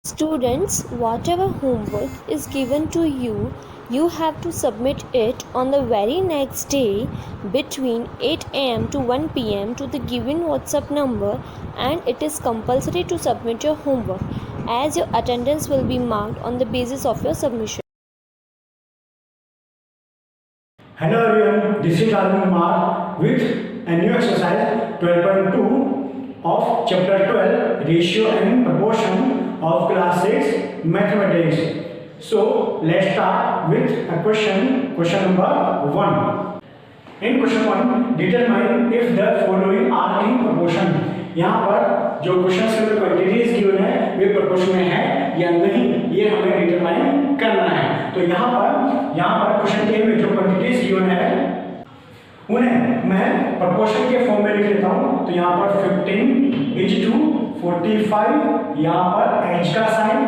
Students, whatever homework is given to you, you have to submit it on the very next day between 8 am to 1 pm to the given WhatsApp number, and it is compulsory to submit your homework as your attendance will be marked on the basis of your submission. Hello everyone, this is Arun Kumar with a new exercise 12.2 of chapter 12 ratio and proportion of class 6 mathematics. So let's start with a question number 1. In question 1, determine if the following are in proportion. यहाँ पर जो question में quantities given है वे proportion में है या नहीं, ये हमें डिटरमाइन करना है। तो यहाँ पर क्वेश्चन ए में जो क्वांटिटीज गिवन है उन्हें मैं प्रोपोर्शन के फॉर्म में लिख लेता हूँ। तो यहाँ पर 15:45, यहाँ पर एच का साइन,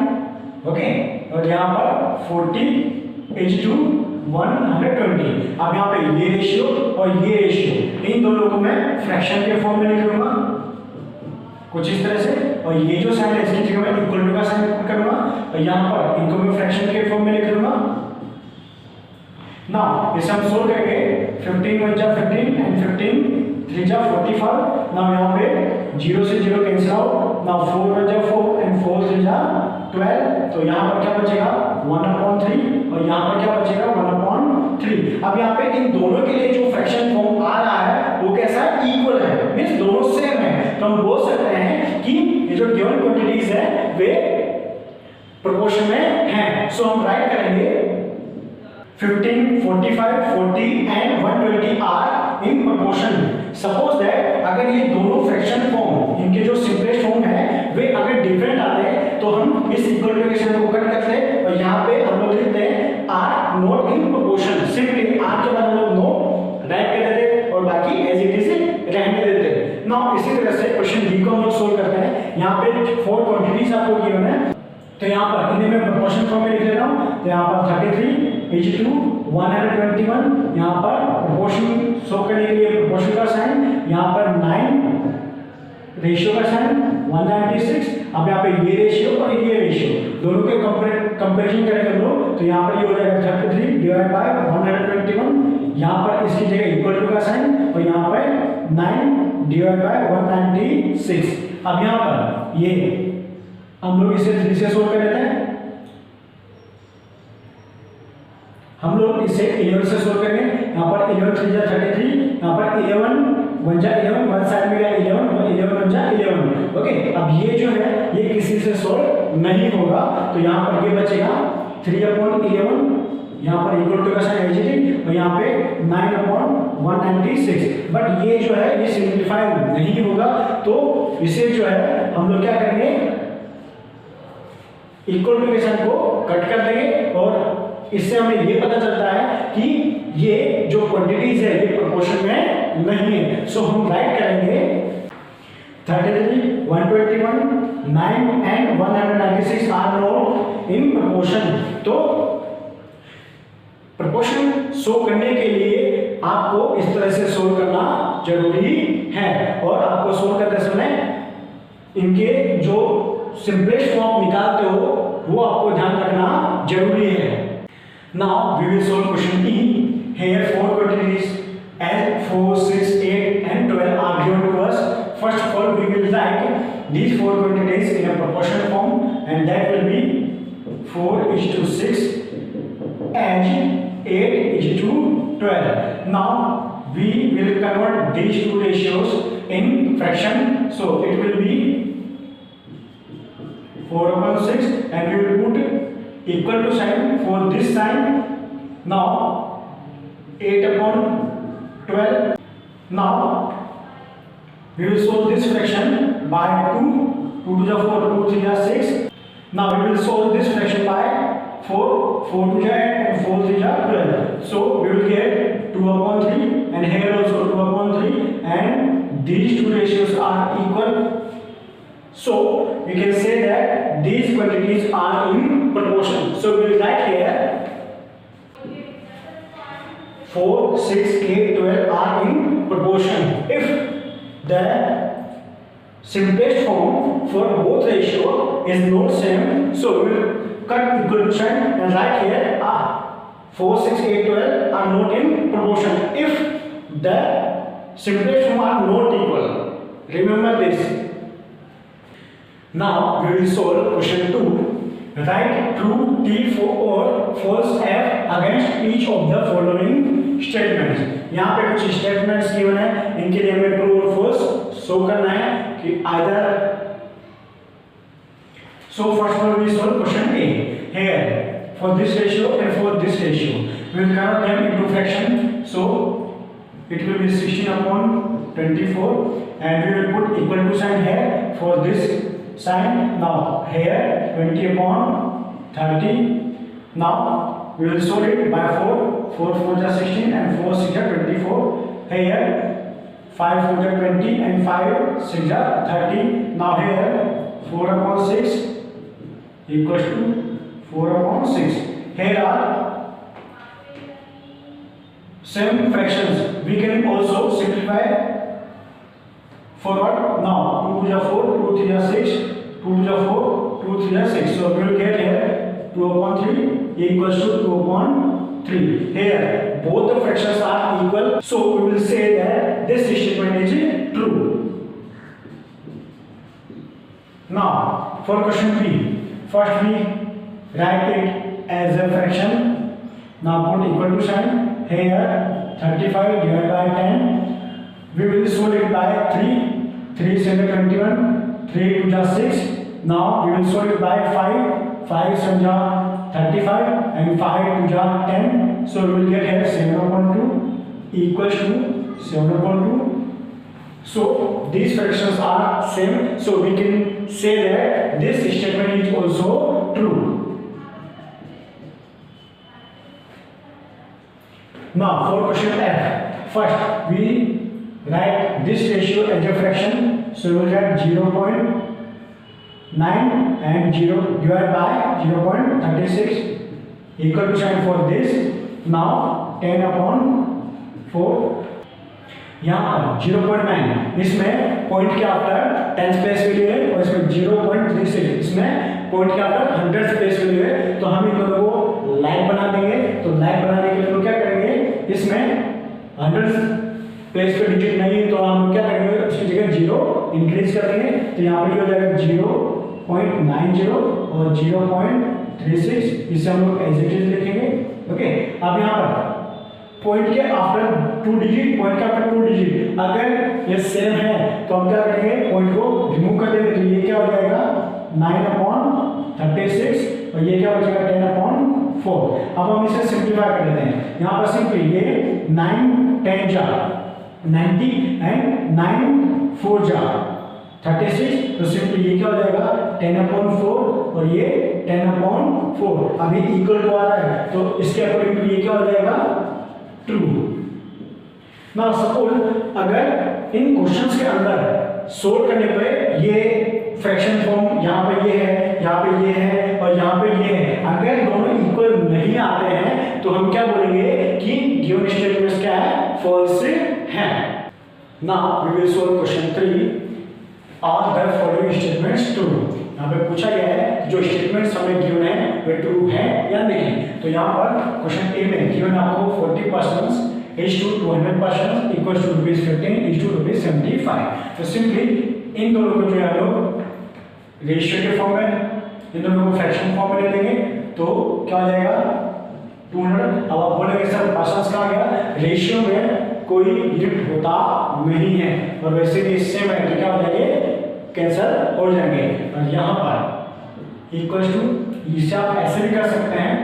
ओके, और यहाँ पर 40:120। अब यहाँ पे ये रेशियो और ये रेशियो, इन दोनों को मैं फ्रैक्शन के फॉर्म में लिख लूंगा कुछ इस तरह से, और ये जो साइन है इसकी जगह मैं इक्वल टू का साइन करूंगा और यहाँ पर इनको मैं फ्रैक्शन के फॉर्म में लिख लूंगा। नाउ इसे हम सोल्व करेंगे। 15 1 जा 15 एंड 15 3 जा 45। नाउ यहाँ पे 0 से 0 कैंसिल आउट। नाउ 4 1 जा 4 एंड 4 3 जा 12। तो यहाँ पर क्या बचेगा 1/3 और यहाँ पर क्या बचेगा 1/3। अब यहाँ पे इन दोनों के लिए जो फ्रैक्शन फॉर्म आ रहा है वो कैसा है, इक्वल है, मींस दोनों सेम है। तो हम बोल सकते हैं कि ये जो गिवन क्वांटिटीज है वे प्रोपोर्शन में हैं। सो हम राइट करेंगे 15, 45, 40 and 120 are in proportion. Suppose that अगर ये दोनों फ्रैक्शन फॉर्म, इनके जो सिंपलेस्ट फॉर्म है वे अगर डिफरेंट आते हैं तो हम इस इक्वलिफिकेशन को कट करते हैं और यहाँ पे हम लोग लिखते हैं are not in proportion. Simply are के बाद हम लोग नो राइट कर देते और बाकी एज इट इज रहने देते। नाउ इसी तरह से क्वेश्चन बी को हम लोग सोल्व करते हैं। यहाँ पे 4 क्वांटिटीज आपको गिवन है, तो यहाँ पर इन्हें मैं प्रोपोर्शन फॉर्म में लिख लेता हूँ। तो यहाँ पर 33:121, यहाँ पर प्रोपोर्शन शो करने के लिए प्रोपोर्शन का साइन, यहाँ पर 9 रेशियो का साइन 196। अब यहाँ पे ये रेशियो और ये रेशियो दोनों के कंपैरिजन करेंगे हम लोग, तो यहाँ पर ये हो जाएगा 33/121, यहाँ पर इसकी जगह इक्वल टू का साइन और यहाँ पर 9/196। अब यहाँ पर ये हम लोग इसे 3 से सोल्व कर लेते हैं। हम लोग इसे 11 से सोल्व करेंगे। यहाँ पर 11 3 जा 33, यहाँ पर 11 1 जा 11, वन साइड में गया 11 और 11 1 जा 11। ओके, अब ये जो है ये किसी से सोल्व नहीं होगा, तो यहाँ पर ये बचेगा 3/11, यहाँ पर इक्वल टू का साइन एज और यहाँ पे 9/196। बट ये जो है ये सिंप्लीफाई नहीं होगा, तो इसे जो है हम लोग क्या करेंगे, इक्वल टू के साइन को कट कर देंगे और इससे हमें ये पता चलता है कि ये जो क्वांटिटीज है ये प्रोपोर्शन में नहीं है। सो हम राइट करेंगे 33, 121, 9 and 196 are not in proportion. तो प्रोपोर्शन शो करने के लिए आपको इस तरह से सोल्व करना जरूरी है और आपको सोल्व करते समय इनके जो सिंपलेस्ट फॉर्म निकालते हो वो आपको ध्यान रखना जरूरी है। Now we will solve question E. Here 4 quantities as 4, 6, 8 and 12 are given to us. First of all we will write these 4 quantities in a proportion form, and that will be 4:6 and 8:12. Now we will convert these two ratios in fraction, so it will be 4/6 and we will put equal to sign for this sign. Now 8/12. Now we will solve this fraction by 2. 2 to the 4, 2 3 are 6. Now we will solve this fraction by 4. 4 to the 8 and 4 3 are 12. So we will get 2/3 and here also 2/3, and these two ratios are equal. So we can say that these quantities are in proportion. So we will write here 4, 6, 8, 12 are in proportion if the simplest form for both ratio is not same, so we will cut equal to sign and write here 4, 6, 8, 12 are not in proportion if the simplest form are not equal. Remember this. Now we will solve question 2. Write true T or false F against each of the following statements. यहाँ पे कुछ statements given है, इनके लिए हमें true और false show करना है कि either. So first one we solve question A. Here for this ratio and for this ratio, we will convert them into fraction. So it will be 16 upon 24, and we will put equal to sign here for this sign. Now here 20 upon 30. Now we will solve it by 4. 4 4 is 16 and 4 6 is 24. Here 5 4 is 20 and 5 6 is 30. Now here 4 upon 6 equals to 4 upon 6. Here are same fractions. We can also simplify forward. Now 2 to the 4, 2 3 is 6, 2 to the 4, 2 3 is 6. So we will get here 2 upon 3 equals to 2 upon 3. Here both the fractions are equal, so we will say that this statement is true. Now for question B, first we write it as a fraction. Now put equal to sign. Here 35 divided by 10. We will solve it by 3. 3 7 21. 3 2 is 6. Now we will solve it by 5. 5 7 is 35 and 5 2 is 10. So we will get here 7 upon 2 equals to 7 upon 2. So these fractions are same. So we can say that this statement is also true. Now for question F, first we write this ratio as a fraction. So we will write 0.9 and 0 divided by 0.36 equal to sign for this. Now 10 upon 4. यहाँ पर 0.9 इसमें point के after 10 place value है और इसमें 0.36 इसमें point के after 100 place value है. तो हम इन दोनों को लाइक बना देंगे. तो लाइक बनाने के लिए हम क्या करेंगे, इसमें 100 प्लेस पे डिजिट नहीं है तो हम क्या करेंगे, उसकी जगह 0 इंक्रीज कर देंगे. तो यहाँ पर ये हो जाएगा 0.90 और 0.36. इसे हम लोग एज इट इज लिखेंगे. ओके, अब यहाँ पर पॉइंट के आफ्टर 2 डिजिट, पॉइंट के आफ्टर 2 डिजिट अगर ये सेम है तो हम क्या करेंगे, पॉइंट को रिमूव कर देंगे. तो ये क्या हो जाएगा 9/36 और ये क्या हो जाएगा 10/4. अब हम इसे सिंप्लीफाई कर देते हैं. यहाँ पर सिंपली ये 9 10 जा 90 एंड 9 4 जा 36. तो सिंपली ये क्या हो जाएगा 10/4 और ये 10/4. अभी इक्वल टू आ रहा है तो इसके अकॉर्डिंग ये क्या हो जाएगा ट्रू. नाउ सपोज अगर इन क्वेश्चंस के अंदर सोल्व करने पे ये फ्रैक्शन फॉर्म यहाँ पे ये है, यहाँ पे ये है और यहाँ पे ये है, अगर दोनों इक्वल नहीं आते हैं तो हम क्या बोलेंगे कि गिवन स्टेटमेंट्स क्या है, फॉल्स है. Now we will solve question 3. Are the following statements true. यहाँ पे पूछा गया है जो स्टेटमेंट्स हमें गिवन है वे ट्रू है या नहीं. तो यहाँ पर क्वेश्चन ए में गिवन आपको 40% is to 200% equals to ₹15 is to ₹75. तो सिंपली इन दोनों को जो है लोग रेशियो के फॉर्म में, इन दोनों को फ्रैक्शन फॉर्म में ले लेंगे तो क्या हो जाएगा 200. अब आप बोलेंगे सर पर्सेंट्स कहाँ गया, रेशियो में कोई यूनिट होता नहीं है और वैसे भी सेम है तो क्या हो जाएंगे, कैंसिल हो जाएंगे. और यहाँ पर इक्वल्स टू, इसे आप ऐसे भी कर सकते हैं,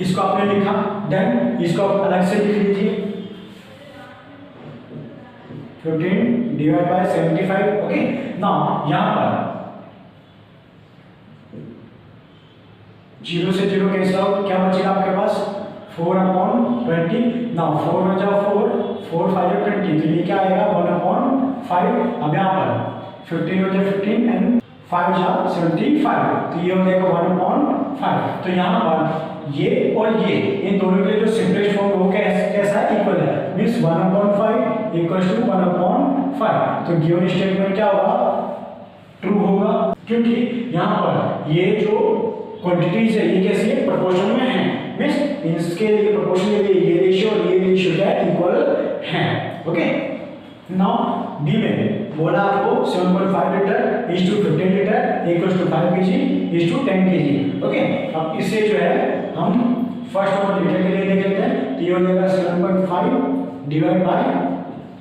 इसको आपने लिखा देन इसको आप अलग से लिख लीजिए 15 डिवाइड बाय 75. ओके, नाउ यहाँ पर 0 से 0 कैंसिल आउट, क्या बचेगा आपके पास 4/20. नाउ 4 में जाओ 4 5 या 20 तो ये क्या आएगा 1/5. अब यहाँ पर 15 हो जाए 15 एंड 5 जा 75 तो ये हो जाएगा 1/5. तो यहाँ पर ये और ये इन दोनों के जो सिंपलेस्ट फॉर्म वो कैसा है, इक्वल है. Means 1/5 equals to 1/5. तो गिवन स्टेटमेंट क्या होगा क्योंकि यहाँ पर ये जो क्वांटिटीज है ये कैसी है, प्रोपोर्शन में है, मींस इसके लिए प्रोपोर्शन के लिए ये रेशियो और ये रेशियो क्या है, इक्वल है। ओके, नाउ डी में बोला आपको 7.5 litre is to 15 litre equals to 5 kg is to 10 kg। Okay, अब इससे जो है हम फर्स्ट ऑर्डर लीटर के लिए देख लेते हैं, तो ये हो जाएगा 7.5 डिवाइड बाय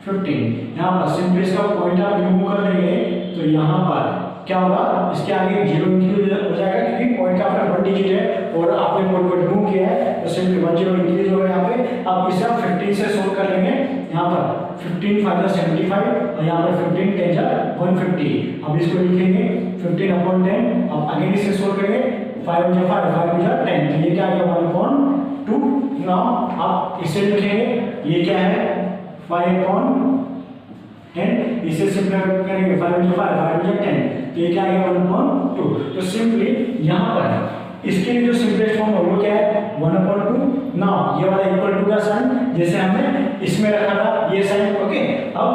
15। यहाँ पर सिंपली इसका पॉइंट आप रिमूव कर देंगे तो यहाँ पर क्या होगा, इसके आगे 0 इंक्रीज हो जाएगा क्योंकि पॉइंट का अपना 1 डिजिट है और आपने पॉइंट को रिमूव किया है तो सिंपली 1 0 इंक्रीज होगा यहाँ पे। अब इसे आप 15 से सोल्व कर लेंगे, यहाँ पर 15 5 75 और यहाँ पर 15 10 150। अब इसको लिखेंगे 15/10। अब अगेन इसे सोल्व करेंगे, 5 5 5 10, तो ये क्या आ गया 1/2। नाउ आप इसे लिखेंगे, ये क्या है 5/10, इसे सिंपलीफाई करेंगे 5 5 10, तो ये क्या आ गया 1/2। तो सिंपली यहाँ पर इसके लिए जो सिंपलेस्ट फॉर्म है वो क्या है 1/2। नाउ ये वाला इक्वल टू का साइन जैसे हमने इसमें रखा था ये साइन। ओके, अब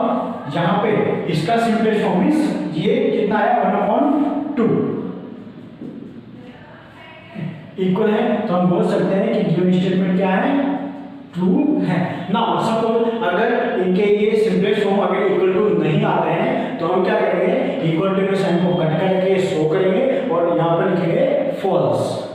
यहाँ पे इसका सिंपलेस्ट फॉर्म मींस ये कितना है 1/2 इक्वल है, तो हम बोल सकते हैं कि गिवन स्टेटमेंट क्या है, ट्रू है। नाउ सपोज अगर इनके ये सिंपलेस्ट फॉर्म अगर इक्वल टू नहीं आते हैं तो हम क्या करेंगे, इक्वल टू के साइन को कट करके शो करेंगे और यहाँ पर लिखेंगे फॉल्स।